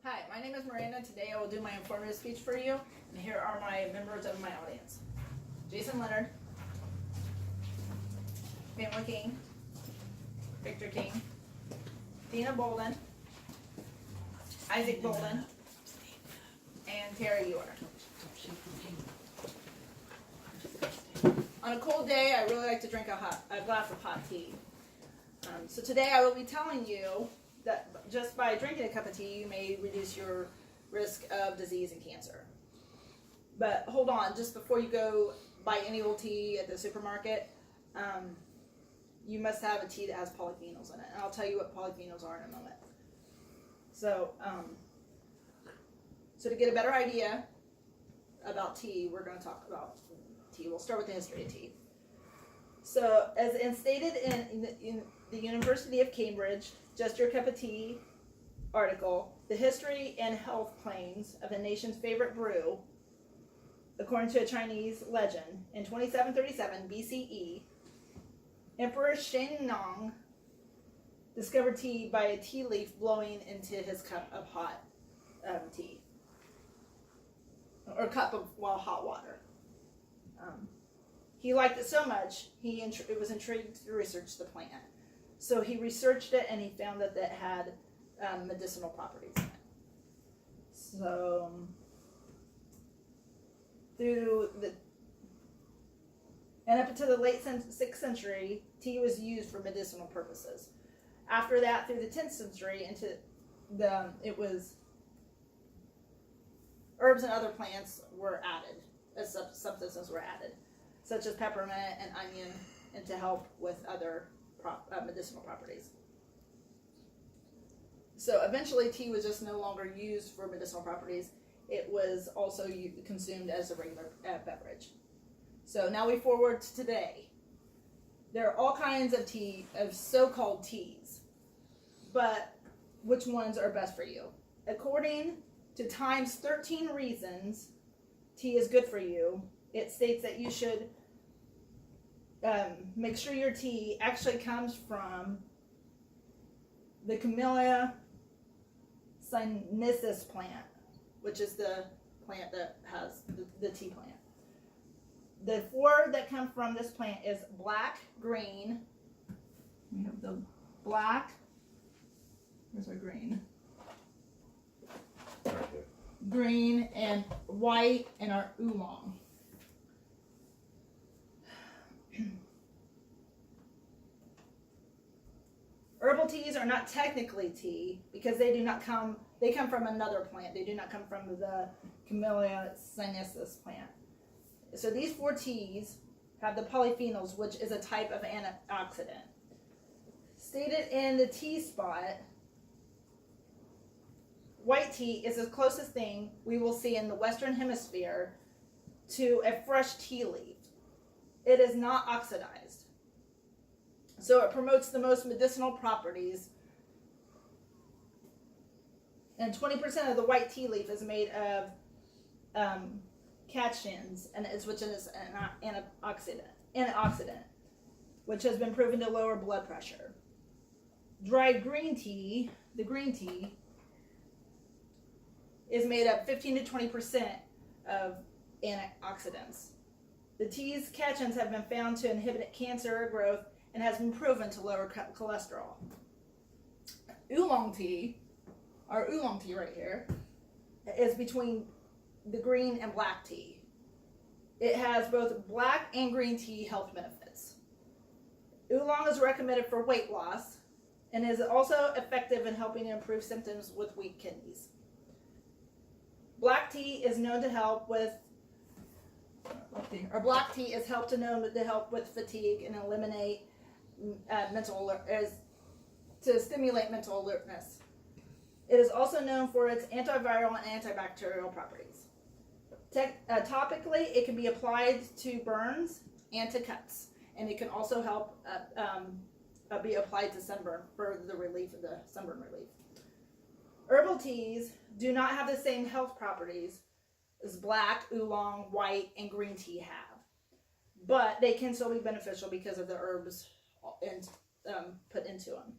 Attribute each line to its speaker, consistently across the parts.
Speaker 1: Hi, my name is Miranda. Today I will do my informative speech for you, and here are my members of my audience. Jason Leonard, Pamela King, Victor King, Dina Bolden, Isaac Bolden, and Terry Ewer. On a cold day, I really like to drink a glass of hot tea. So today I will be telling you that just by drinking a cup of tea, you may reduce your risk of disease and cancer. But hold on, just before you go buy any old tea at the supermarket, you must have a tea that has polyphenols in it. And I'll tell you what polyphenols are in a moment. So to get a better idea about tea, we're going to talk about tea. We'll start with the history of tea. So as stated in the University of Cambridge, Just Your Cup of Tea article, the history and health claims of the nation's favorite brew, according to a Chinese legend, in 2737 BCE, Emperor Shennong discovered tea by a tea leaf blowing into his cup of hot tea, or cup of hot water. He liked it so much, he was intrigued to research the plant. So he researched it and he found that it had medicinal properties in it. So up until the late 6th century, tea was used for medicinal purposes. After that, through the 10th century, herbs and other plants were added, as substances were added, such as peppermint and onion, and to help with other medicinal properties. So eventually tea was just no longer used for medicinal properties. It was also consumed as a regular beverage. So now we forward to today. There are all kinds of tea, of so-called teas, but which ones are best for you? According to Time's 13 Reasons Tea is Good for You, it states that you should make sure your tea actually comes from the Camellia sinensis plant, which is the plant that has the tea plant. The 4 that come from this plant is black, green. We have the black. Where's our green? Green and white, and our oolong. Herbal teas are not technically tea because they come from another plant. They do not come from the Camellia sinensis plant. So these 4 teas have the polyphenols, which is a type of antioxidant. Stated in the tea spot, white tea is the closest thing we will see in the Western Hemisphere to a fresh tea leaf. It is not oxidized. So it promotes the most medicinal properties. And 20% of the white tea leaf is made of catechins, which is an antioxidant, which has been proven to lower blood pressure. Dried green tea, the green tea, is made of 15 to 20% of antioxidants. The tea's catechins have been found to inhibit cancer growth and has been proven to lower cholesterol. Oolong tea, our oolong tea right here, is between the green and black tea. It has both black and green tea health benefits. Oolong is recommended for weight loss and is also effective in helping to improve symptoms with weak kidneys. Black tea is known to help with known to help with fatigue and eliminate to stimulate mental alertness. It is also known for its antiviral and antibacterial properties. Topically, it can be applied to burns and to cuts, and it can also help be applied to sunburn for the relief of the sunburn relief. Herbal teas do not have the same health properties as black, oolong, white, and green tea have, but they can still be beneficial because of the herbs put into them.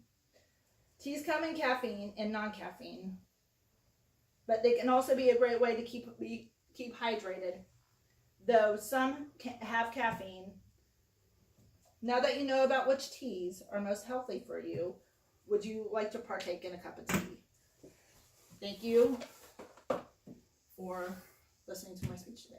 Speaker 1: Teas come in caffeine and non-caffeine but they can also be a great way to keep hydrated. Though some have caffeine. Now that you know about which teas are most healthy for you, would you like to partake in a cup of tea? Thank you for listening to my speech today.